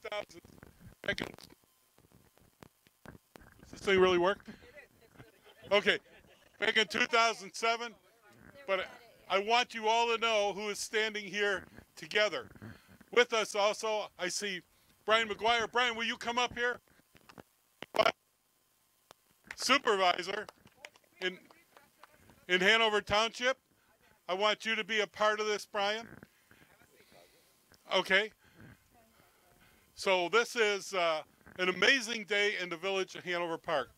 2000, back in, does this thing really work? Okay, back in 2007, but I want you all to know who is standing here together. With us also, I see Brian McGuire. Brian, will you come up here? Supervisor in Hanover Township. I want you to be a part of this, Brian. Okay. So this is an amazing day in the village of Hanover Park.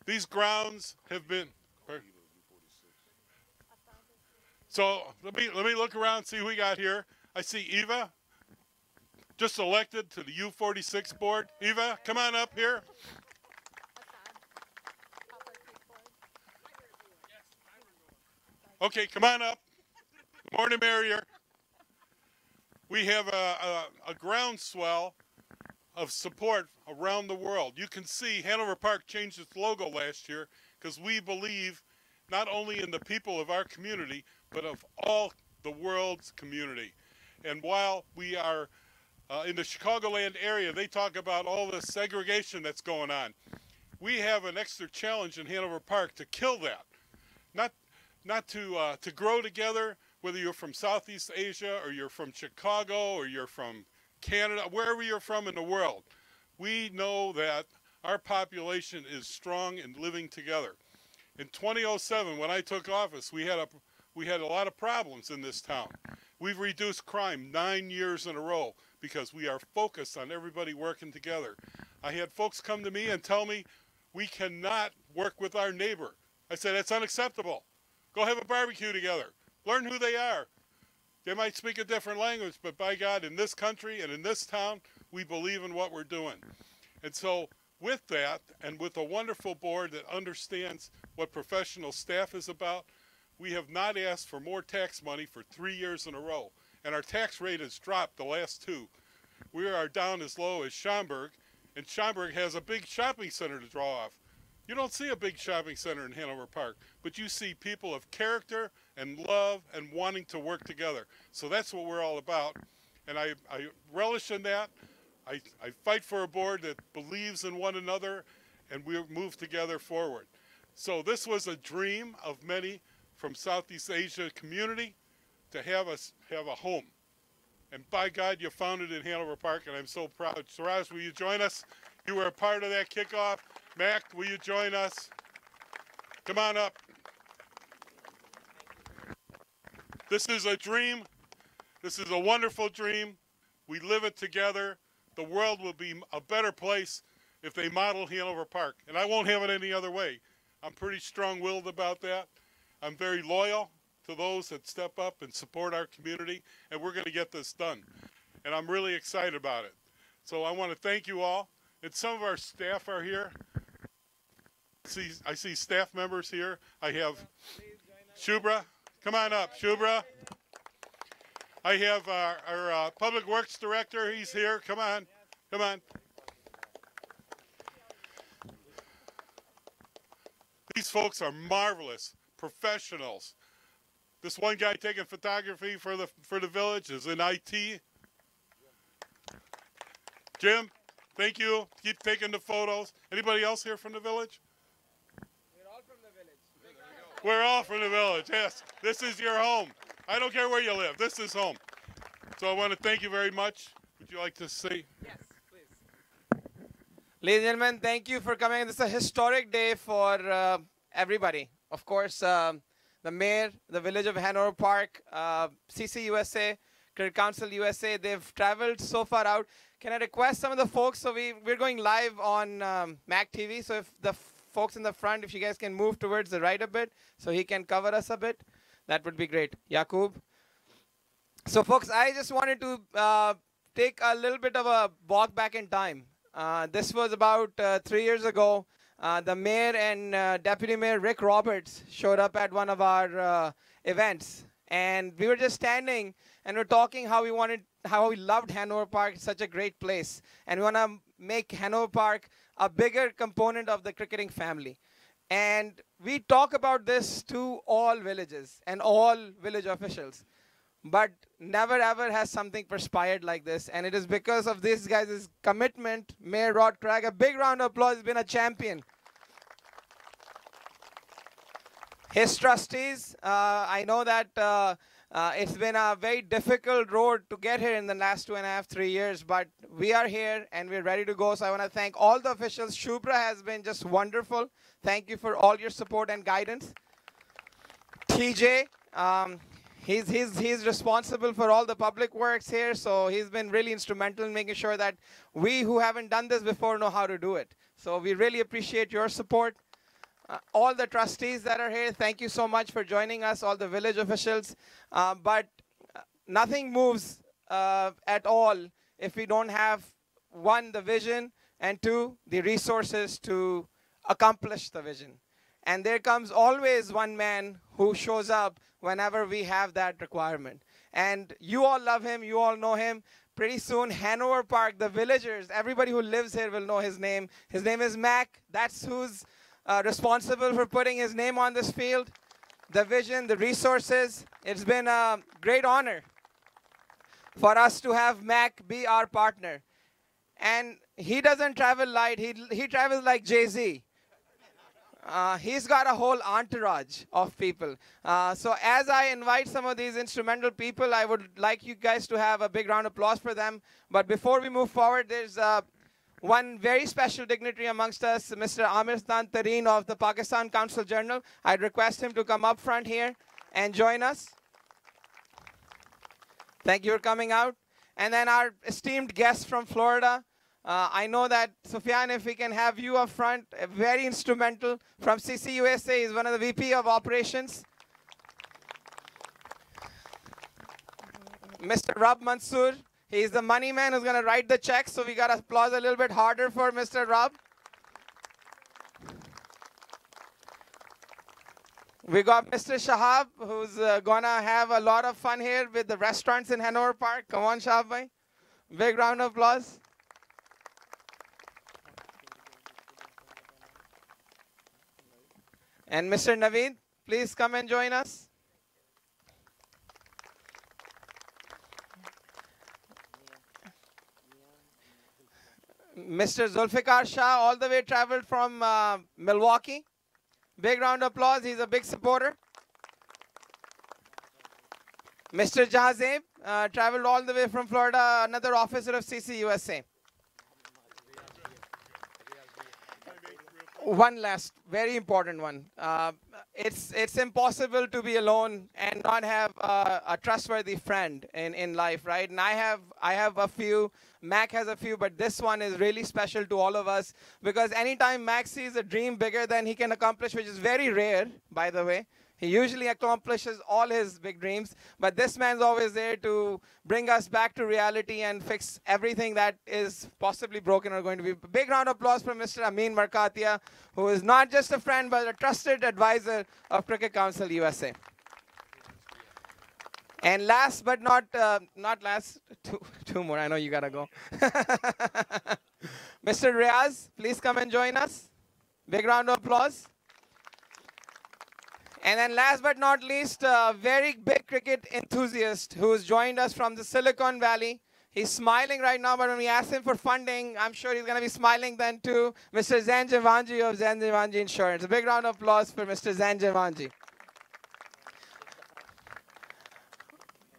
These grounds have been. So let me look around and see who we got here. I see Eva, just elected to the U46 board. Eva, come on up here. Okay, come on up. Morning, Mayor. We have a groundswell of support around the world. You can see Hanover Park changed its logo last year because we believe not only in the people of our community, but of all the world's community. And while we are in the Chicagoland area, they talk about all the segregation that's going on. We have an extra challenge in Hanover Park to kill that. Not to grow together, whether you're from Southeast Asia or you're from Chicago or you're from Canada, wherever you're from in the world. We know that our population is strong and living together. In 2007, when I took office, we had a lot of problems in this town. We've reduced crime 9 years in a row because we are focused on everybody working together. I had folks come to me and tell me we cannot work with our neighbor. I said, that's unacceptable. Go have a barbecue together. Learn who they are. They might speak a different language, but by God, in this country and in this town, we believe in what we're doing. And so with that, and with a wonderful board that understands what professional staff is about, we have not asked for more tax money for 3 years in a row. And our tax rate has dropped the last two. We are down as low as Schaumburg, and Schaumburg has a big shopping center to draw off. You don't see a big shopping center in Hanover Park, but you see people of character and love and wanting to work together. So that's what we're all about. And I relish in that. I fight for a board that believes in one another, and we move together forward. So this was a dream of many from Southeast Asia community to have a home. And by God, you found it in Hanover Park, and I'm so proud. Suraj, will you join us? You were a part of that kickoff. Maq, will you join us? Come on up. This is a dream. This is a wonderful dream. We live it together. The world will be a better place if they model Hanover Park. And I won't have it any other way. I'm pretty strong-willed about that. I'm very loyal to those that step up and support our community, and we're going to get this done. And I'm really excited about it. So I want to thank you all. And some of our staff are here. I see staff members here. I have Shubra. Come on up, Shubra. I have our Public Works Director. He's here. Come on. Come on. These folks are marvelous professionals. This one guy taking photography for the village is in IT. Jim, thank you. Keep taking the photos. Anybody else here from the village? We're all from the village. We're all from the village, yes. This is your home. I don't care where you live. This is home. So I want to thank you very much. Would you like to say? Yes, please. Ladies and gentlemen, thank you for coming. This is a historic day for everybody. Of course, the mayor, the village of Hanover Park, CCUSA, Cricket Council USA, they've traveled so far out. Can I request some of the folks, so we're going live on Maq TV, so if the folks in the front, if you guys can move towards the right a bit, so he can cover us a bit, that would be great. Yakub. So folks, I just wanted to take a little bit of a walk back in time. This was about 3 years ago. The mayor and Deputy Mayor Rick Roberts showed up at one of our events, and we were just standing and we're talking how we loved Hanover Park. It's such a great place, and we want to make Hanover Park a bigger component of the cricketing family. And we talk about this to all villages and all village officials. but never ever has something perspired like this. And it is because of these guys' commitment. Mayor Rod Craig, a big round of applause, has been a champion. His trustees, I know that it's been a very difficult road to get here in the last 2.5, 3 years, but we are here and we're ready to go. So I want to thank all the officials. Shubhra has been just wonderful. Thank you for all your support and guidance. TJ, he's responsible for all the public works here, so he's been really instrumental in making sure that we who haven't done this before know how to do it. So we really appreciate your support. All the trustees that are here, thank you so much for joining us, all the village officials. But nothing moves at all if we don't have, one, the vision, and two, the resources to accomplish the vision. And there comes always one man who shows up whenever we have that requirement. And you all love him, you all know him. Pretty soon, Hanover Park, the villagers, everybody who lives here will know his name. His name is Maq. That's who's responsible for putting his name on this field. The vision, the resources. It's been a great honor for us to have Maq be our partner. And he doesn't travel light, he travels like Jay-Z. He's got a whole entourage of people. So as I invite some of these instrumental people, I would like you guys to have a big round of applause for them. But before we move forward, there's one very special dignitary amongst us, Mr. Amir Khan Tareen of the Pakistan Council Journal. I'd request him to come up front here and join us. Thank you for coming out. And then our esteemed guest from Florida. I know that, Sufyan, if we can have you up front, very instrumental from CCUSA. He's one of the VP of Operations. Mr. Rab Mansoor. He's the money man who's going to write the checks, so we got to applause a little bit harder for Mr. Rab. We got Mr. Shahab, who's going to have a lot of fun here with the restaurants in Hanover Park. Come on, Shahab bhai. Big round of applause. And Mr. Naveed, please come and join us. Mr. Zulfikar Shah, all the way traveled from Milwaukee. Big round of applause. He's a big supporter. Mr. Jahazeb traveled all the way from Florida, another officer of CCUSA. One last, very important one. It's impossible to be alone and not have a trustworthy friend in life, right? And I have a few. Maq has a few, but this one is really special to all of us because anytime Maq sees a dream bigger than he can accomplish, which is very rare, by the way. He usually accomplishes all his big dreams, but this man's always there to bring us back to reality and fix everything that is possibly broken or going to be. Big round of applause for Mr. Amin Markatia, who is not just a friend, but a trusted advisor of Cricket Council USA. And last but not last, two more. I know you gotta go. Mr. Riaz, please come and join us. Big round of applause. And then last but not least, a very big cricket enthusiast who's joined us from the Silicon Valley. He's smiling right now, but when we ask him for funding, I'm sure he's going to be smiling then too. Mr. Zain Javanji of Zain Javanji Insurance. A big round of applause for Mr. Zain Javanji.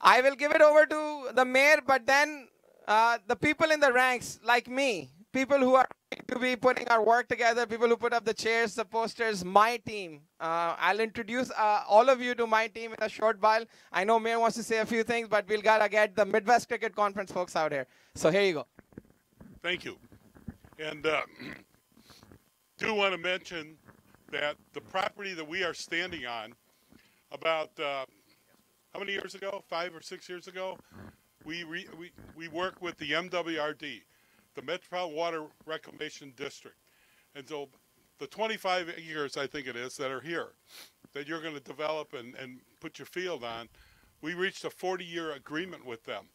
I will give it over to the mayor, but then the people in the ranks, like me, people who are going to be putting our work together, people who put up the chairs, the posters, my team. I'll introduce all of you to my team in a short while. I know Mayor wants to say a few things, but we'll gotta get the Midwest Cricket Conference folks out here. So here you go. Thank you. And do want to mention that the property that we are standing on, about how many years ago? 5 or 6 years ago, we worked with the MWRD, the Metropolitan Water Reclamation District. And so the 25 acres, I think it is, that are here, that you're going to develop and put your field on, we reached a 40-year agreement with them.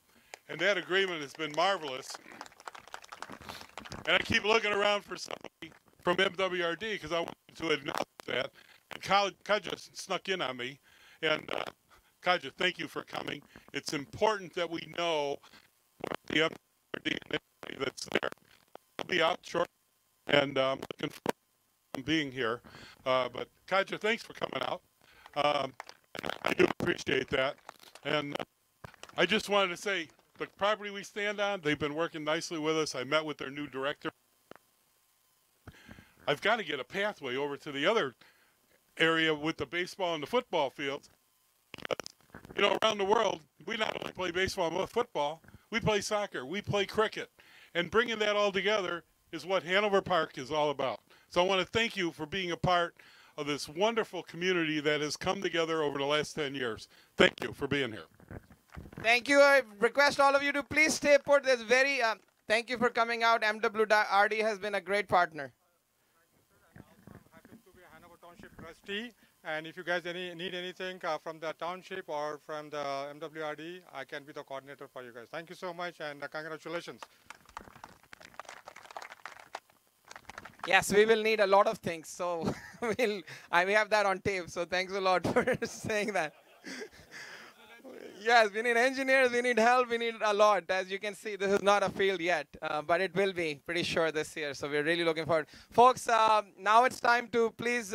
And that agreement has been marvelous. And I keep looking around for somebody from MWRD because I wanted to acknowledge that. And Kaj just snuck in on me. And Kaja, thank you for coming. It's important that we know the other DNA that's there. I'll be out short, and looking forward to being here. But Kaja, thanks for coming out. I do appreciate that. And I just wanted to say, the property we stand on, they've been working nicely with us. I met with their new director. I've got to get a pathway over to the other area with the baseball and the football fields. You know, around the world, we not only play baseball and football, we play soccer, we play cricket. And bringing that all together is what Hanover Park is all about. So I want to thank you for being a part of this wonderful community that has come together over the last 10 years. Thank you for being here. Thank you. I request all of you to please stay put. Thank you for coming out. MWRD has been a great partner. I'm happy to be a Hanover Township trustee. And if you guys need anything from the township or from the MWRD, I can be the coordinator for you guys. Thank you so much, and congratulations. Yes, we will need a lot of things. So we have that on tape. So thanks a lot for saying that. Yes, we need engineers, we need help, we need a lot. As you can see, this is not a field yet, but it will be pretty sure this year. So we're really looking forward. Folks, now it's time to please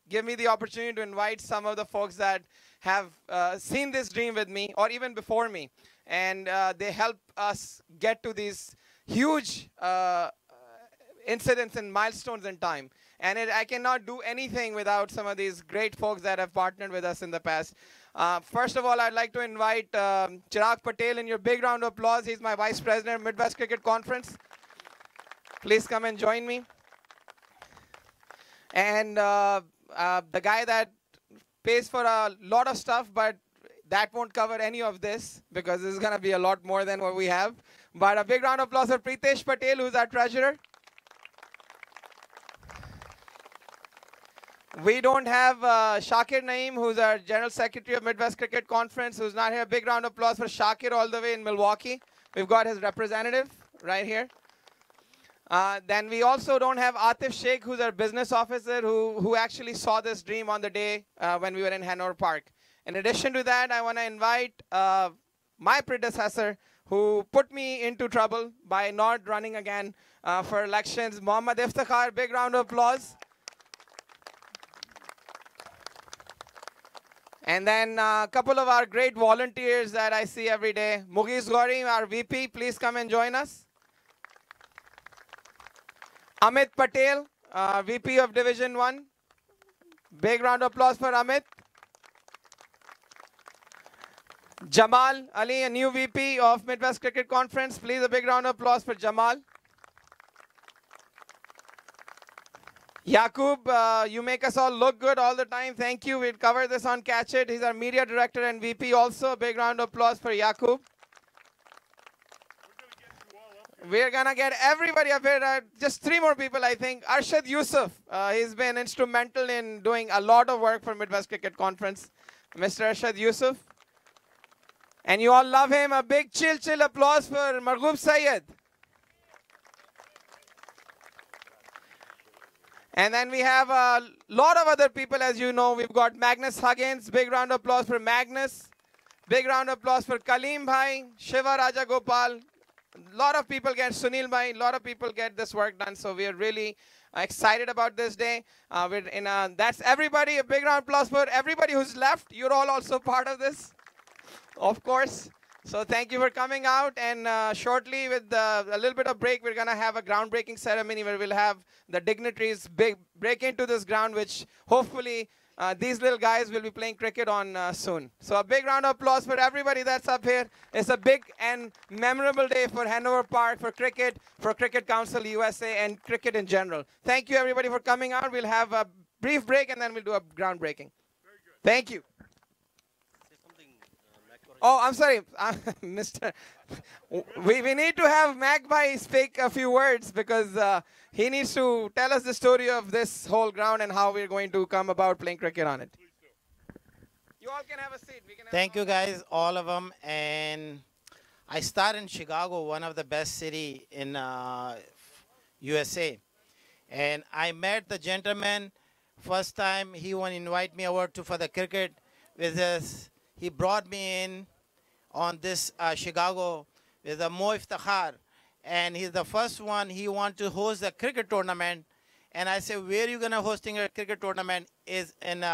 give me the opportunity to invite some of the folks that have seen this dream with me or even before me. And they help us get to these huge incidents and milestones in time. And I cannot do anything without some of these great folks that have partnered with us in the past. First of all, I'd like to invite Chirag Patel in your big round of applause. He's my Vice President of Midwest Cricket Conference. Please come and join me. And the guy that pays for a lot of stuff, but that won't cover any of this because this is going to be a lot more than what we have. But a big round of applause for Pritesh Patel, who's our treasurer. We don't have Shakir Naeem, who's our General Secretary of Midwest Cricket Conference, who's not here. Big round of applause for Shakir all the way in Milwaukee. We've got his representative right here. Then we also don't have Atif Sheikh, who's our business officer, who actually saw this dream on the day when we were in Hanover Park. In addition to that, I want to invite my predecessor, who put me into trouble by not running again for elections, Muhammad Iftikhar. Big round of applause. And then a couple of our great volunteers that I see every day. Mughis Gauri, our VP, please come and join us. Amit Patel, VP of Division 1. Big round of applause for Amit. Jamal Ali, a new VP of Midwest Cricket Conference. Please, a big round of applause for Jamal. Yaqub, you make us all look good all the time. Thank you. We'll cover this on Catch It. He's our media director and VP also. A big round of applause for Yaqub. We're going to get everybody up here. Just 3 more people, I think. Arshad Yusuf. He's been instrumental in doing a lot of work for Midwest Cricket Conference. Mr. Arshad Yusuf. And you all love him. A big chill applause for Marghoob Syed. And then we have a lot of other people, as you know. We've got Magnus Huggins. Big round of applause for Magnus. Big round of applause for Kaleem Bhai, Shiva Rajagopal. A lot of people get Sunil Bhai. A lot of people get this work done. So we are really excited about this day. That's everybody. A big round of applause for everybody who's left. You're all also part of this, of course. So thank you for coming out, and shortly with a little bit of break, we're going to have a groundbreaking ceremony where we'll have the dignitaries break into this ground, which hopefully these little guys will be playing cricket on soon. So a big round of applause for everybody that's up here. It's a big and memorable day for Hanover Park, for Cricket Council USA, and cricket in general. Thank you, everybody, for coming out. We'll have a brief break, and then we'll do a groundbreaking. Very good. Thank you. Oh, I'm sorry, Mr. We need to have Maq Bhai speak a few words because he needs to tell us the story of this whole ground and how we're going to come about playing cricket on it. You all can have a seat. Thank you, guys, all of them. And I started in Chicago, one of the best city in USA. And I met the gentleman first time. He want to invite me over for the cricket with us. he brought me in on this Chicago with a Mo Iftikhar. And he's the first one. He wanted to host a cricket tournament. And I said, where are you going to hosting a cricket tournament? Is in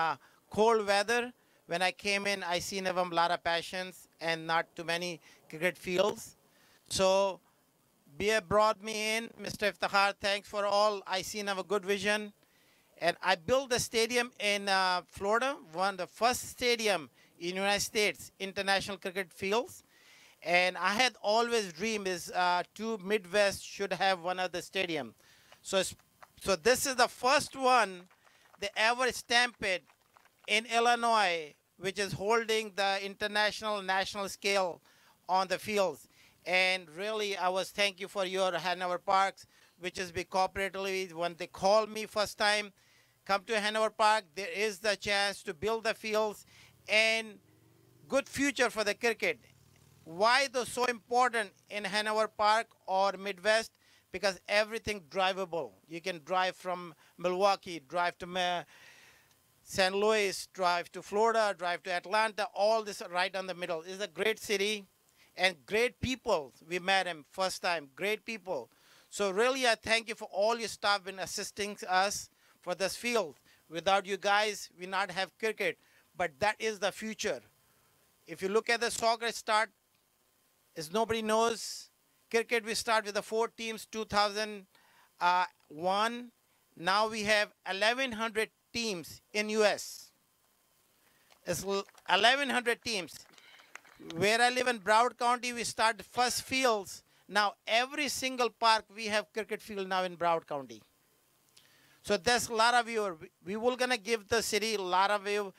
cold weather. When I came in, I seen of him a lot of passions and not too many cricket fields. So Bia brought me in. Mr. Iftikhar, thanks for all. I seen of a good vision. And I built a stadium in Florida, one of the first stadium in the United States, international cricket fields. And I had always dreamed is two Midwest should have one of the stadium. So this is the first one they ever stamped it in Illinois, which is holding the international national scale on the fields. And really, I was thank you for your Hanover Parks, which has been cooperatively. When they called me first time, come to Hanover Park, there is the chance to build the fields and good future for the cricket. Why those so important in Hanover Park or Midwest? Because everything drivable. You can drive from Milwaukee, drive to St. Louis, drive to Florida, drive to Atlanta, all this right on the middle. It's a great city and great people. We met him first time, great people. So really I thank you for all your staff been assisting us for this field. Without you guys, we not have cricket, but that is the future. If you look at the soccer start, as nobody knows, cricket we start with the 4 teams, 2001. Now we have 1,100 teams in US. It's 1,100 teams. Where I live in Broward County, we start the first fields. Now every single park we have cricket field now in Broward County. So there's a lot of you. We will gonna give the city a lot of you.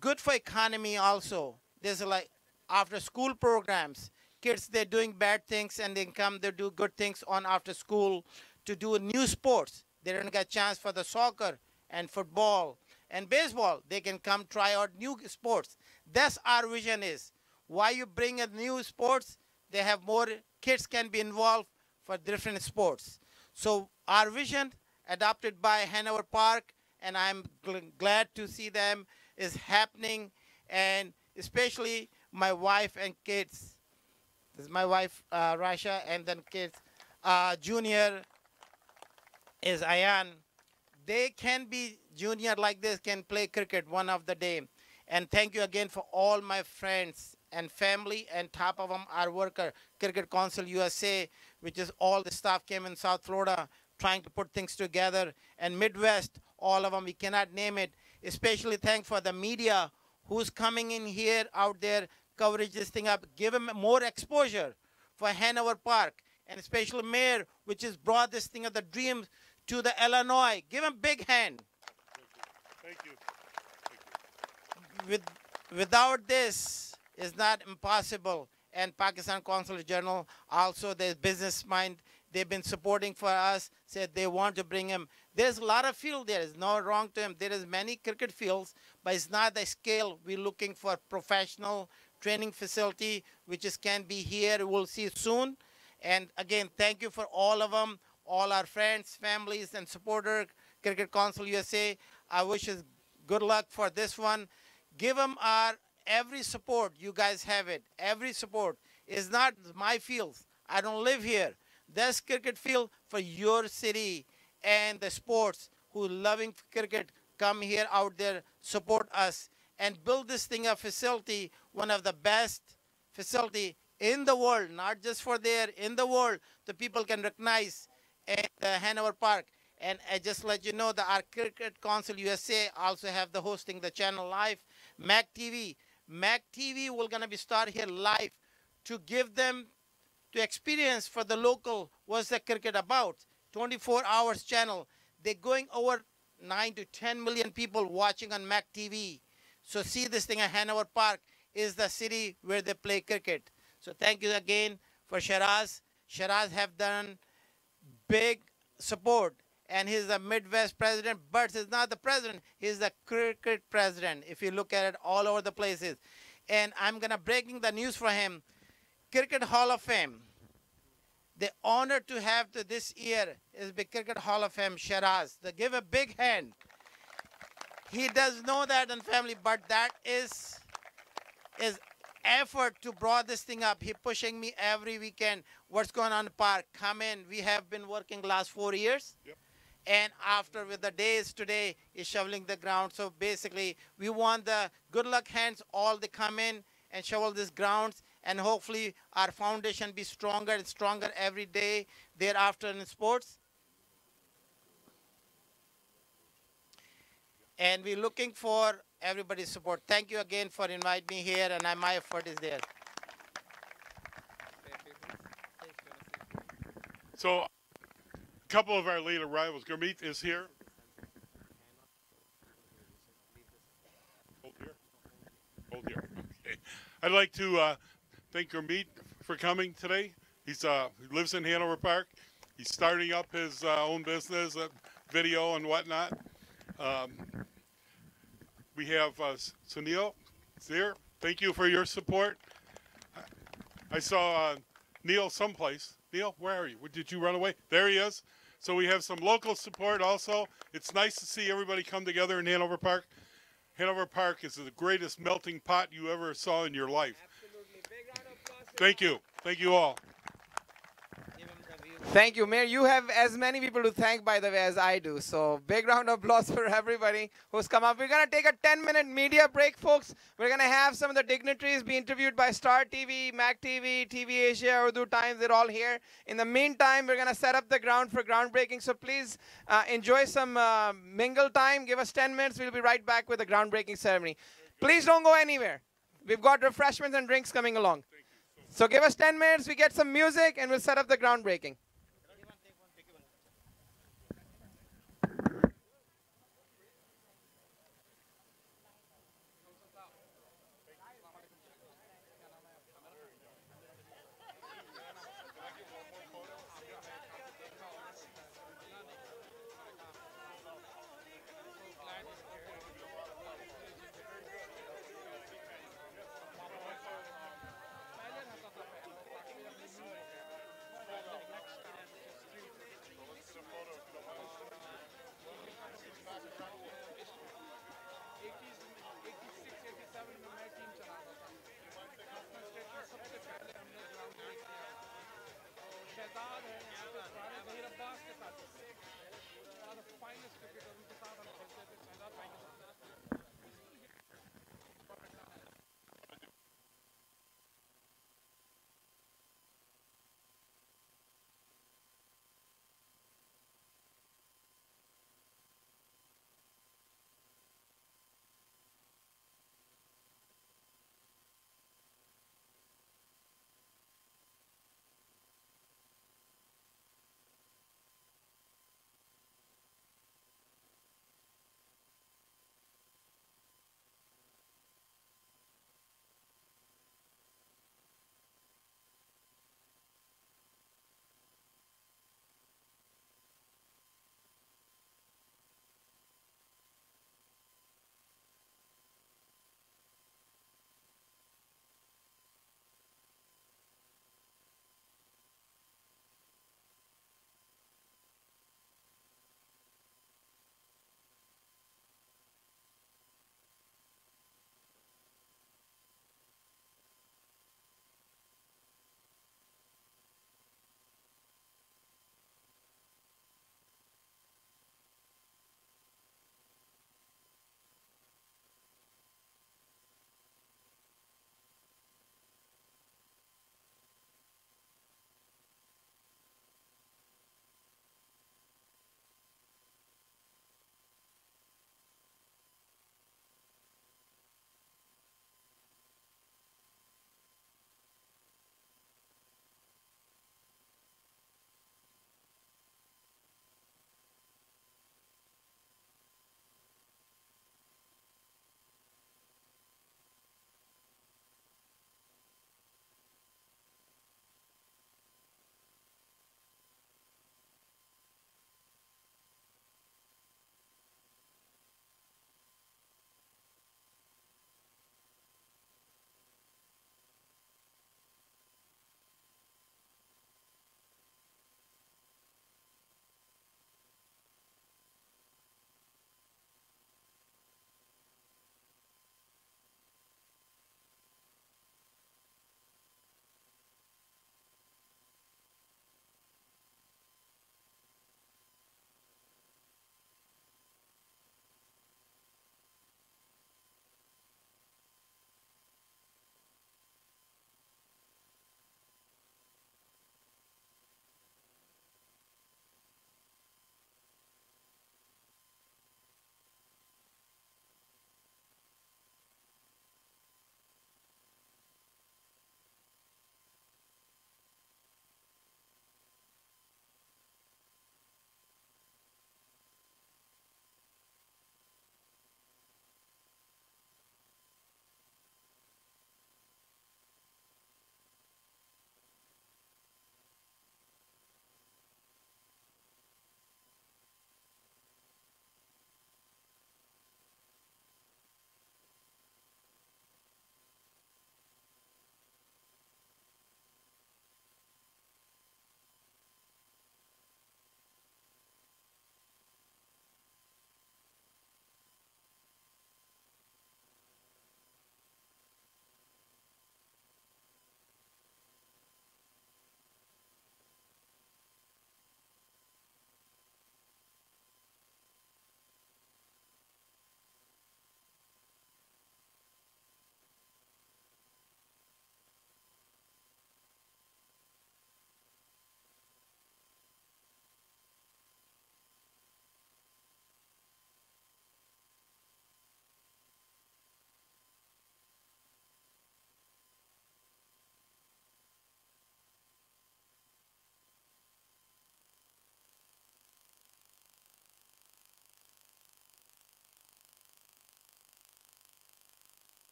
Good for economy also. There's like after school programs. Kids, they're doing bad things and they come, they do good things on after school to do new sports. They don't get a chance for the soccer and football and baseball. They can come try out new sports. That's our vision is. Why you bring a new sports? They have more kids can be involved for different sports. So our vision adopted by Hanover Park, and I'm glad to see them is happening, and especially my wife and kids. This is my wife, Rasha, and then kids. Junior is Ayan. They can be junior like this, can play cricket one of the day. And thank you again for all my friends and family, and top of them our worker, Cricket Council USA, which is all the staff came in South Florida trying to put things together. And Midwest, all of them, we cannot name it. Especially thank for the media who's coming in here, out there, coverage this thing up, give them more exposure for Hanover Park, and especially Mayor, which has brought this thing of the dreams to the Illinois. Give him a big hand. Thank you. Thank you. Without this, it's not impossible. And Pakistan Consulate General, also their business mind, they've been supporting for us, said they want to bring him. There's a lot of field there. It's no wrong to him. There is many cricket fields, but it's not the scale. We're looking for professional training facility, which is can be here. We'll see soon. And again, thank you for all of them, all our friends, families, and supporters, Cricket Council USA. I wish us good luck for this one. Give them our every support. You guys have it. Every support is not my fields. I don't live here. There's cricket field for your city and the sports who loving cricket. Come here out there, support us, and build this thing a facility, one of the best facility in the world, not just for there, in the world, the people can recognize at Hanover Park. And I just let you know that our Cricket Council USA also have the hosting the channel live, Maq TV. Maq TV will gonna be start here live to give them to experience for the local what's the cricket about. 24 hours channel. They're going over 9 to 10 million people watching on Maq TV. So see this thing at Hanover Park is the city where they play cricket. So thank you again for Shiraz. Shiraz have done big support, and he's the Midwest president, but he's not the president. He's the cricket president, if you look at it all over the places. And I'm going to breaking the news for him. Cricket Hall of Fame. The honor to have this year is the Cricket Hall of Fame, Shiraz. They give a big hand. He does know that in family, but that is his effort to brought this thing up. He pushing me every weekend. What's going on in the park? Come in. We have been working last 4 years. Yep. And after with the days today is shoveling the ground. So basically we want the good luck hands all to come in and shovel these grounds, and hopefully our foundation be stronger and stronger every day thereafter in sports. And we're looking for everybody's support. Thank you again for inviting me here, and my effort is there. So, a couple of our late arrivals. Gurmeet is here. Hold here. Hold here. Okay. I'd like to thank Gurmeet for coming today. He lives in Hanover Park. He's starting up his own business, video and whatnot. We have Sunil there. Thank you for your support. I saw Neil someplace. Neil, where are you? Did you run away? There he is. So we have some local support also. It's nice to see everybody come together in Hanover Park. Hanover Park is the greatest melting pot you ever saw in your life. Absolutely. Big round of applause. Thank you. Thank you all. Thank you, Mayor. You have as many people to thank, by the way, as I do. So big round of applause for everybody who's come up. We're going to take a 10-minute media break, folks. We're going to have some of the dignitaries be interviewed by Star TV, Maq TV, TV Asia, Urdu Times. They're all here. In the meantime, we're going to set up the ground for groundbreaking. So please enjoy some mingle time. Give us 10 minutes. We'll be right back with the groundbreaking ceremony. Please don't go anywhere. We've got refreshments and drinks coming along. So give us 10 minutes. We get some music, and we'll set up the groundbreaking.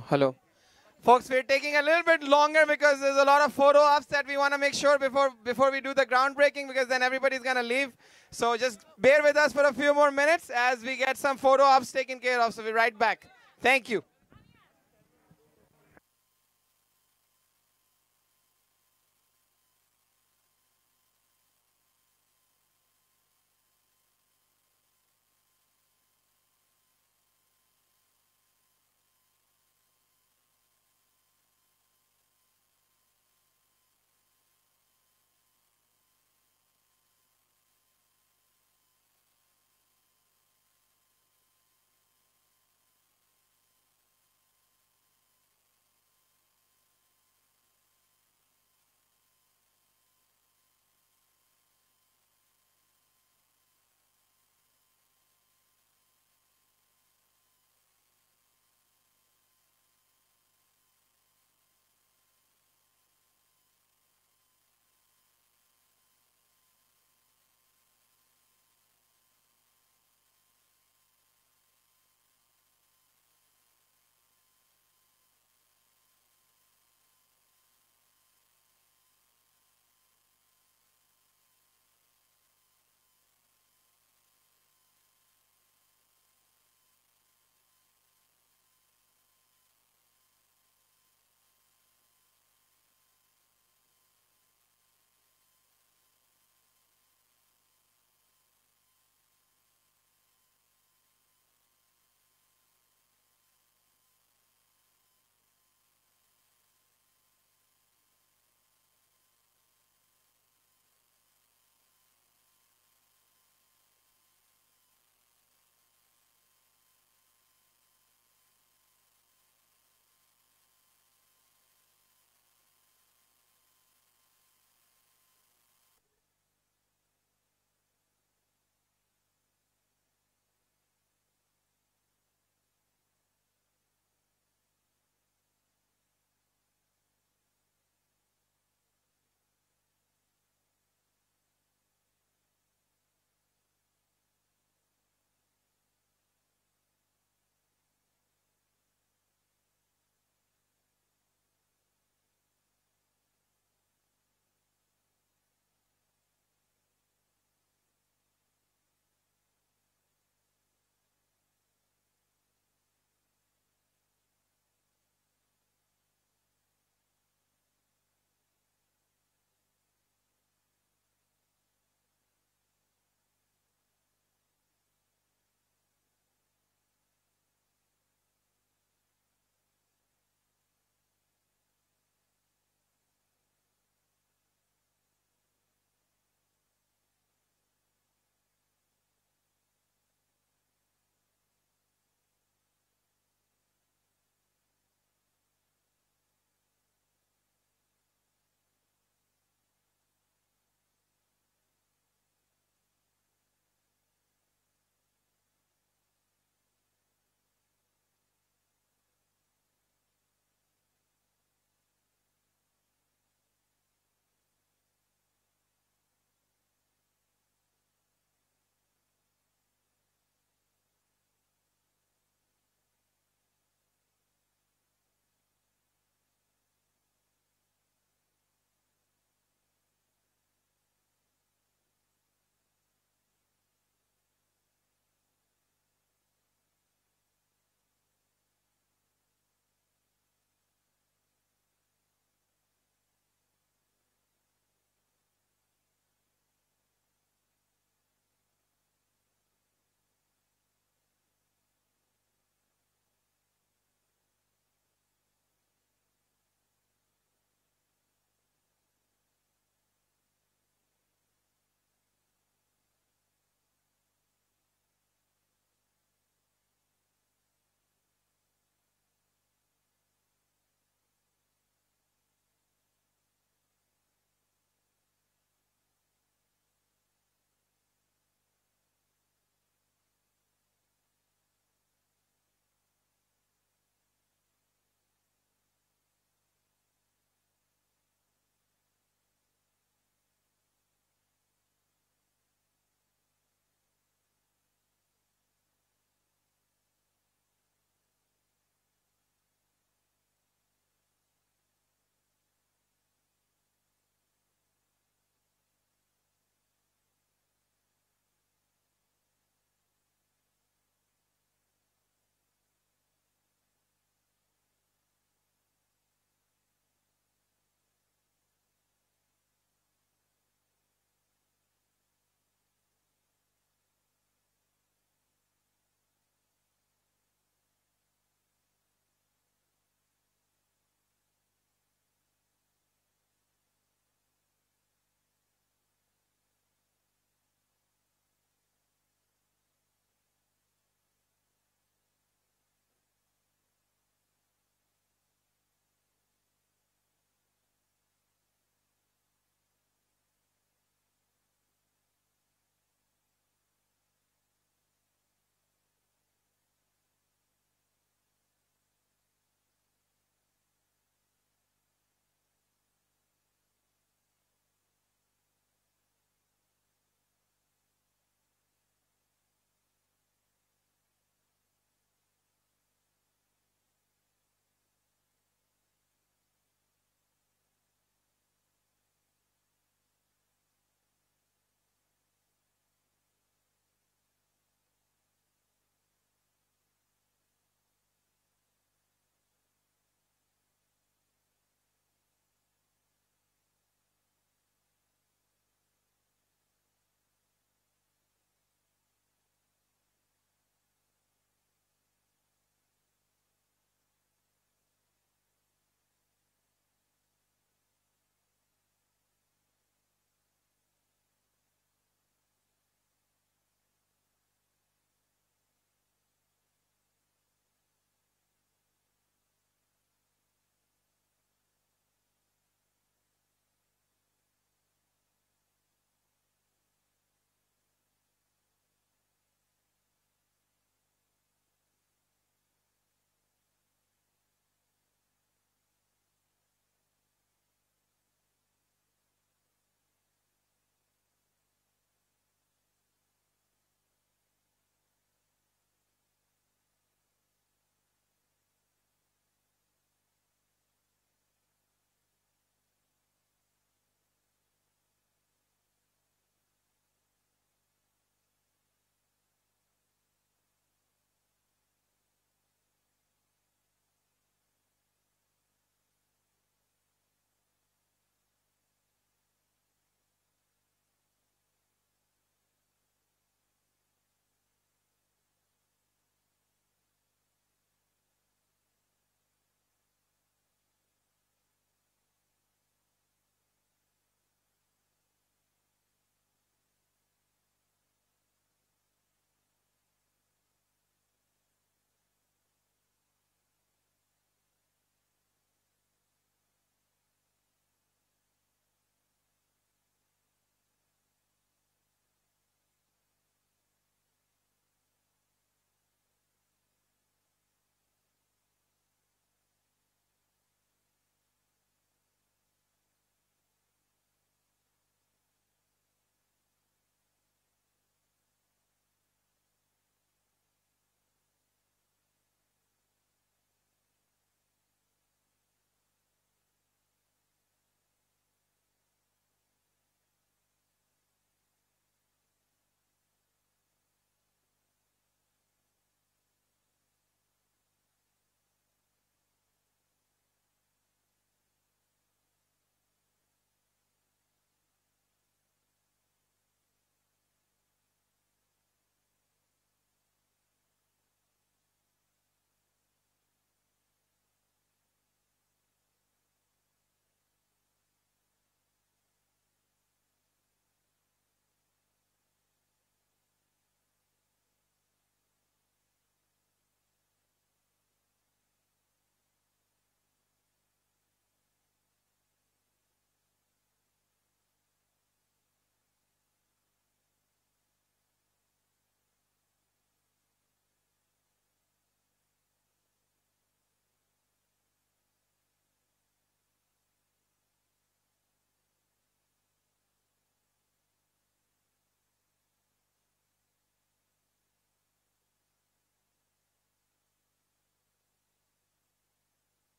Hello. Folks, we're taking a little bit longer because there's a lot of photo ops that we want to make sure before we do the groundbreaking, because then everybody's going to leave. So just bear with us for a few more minutes as we get some photo ops taken care of. So we're right back. Thank you.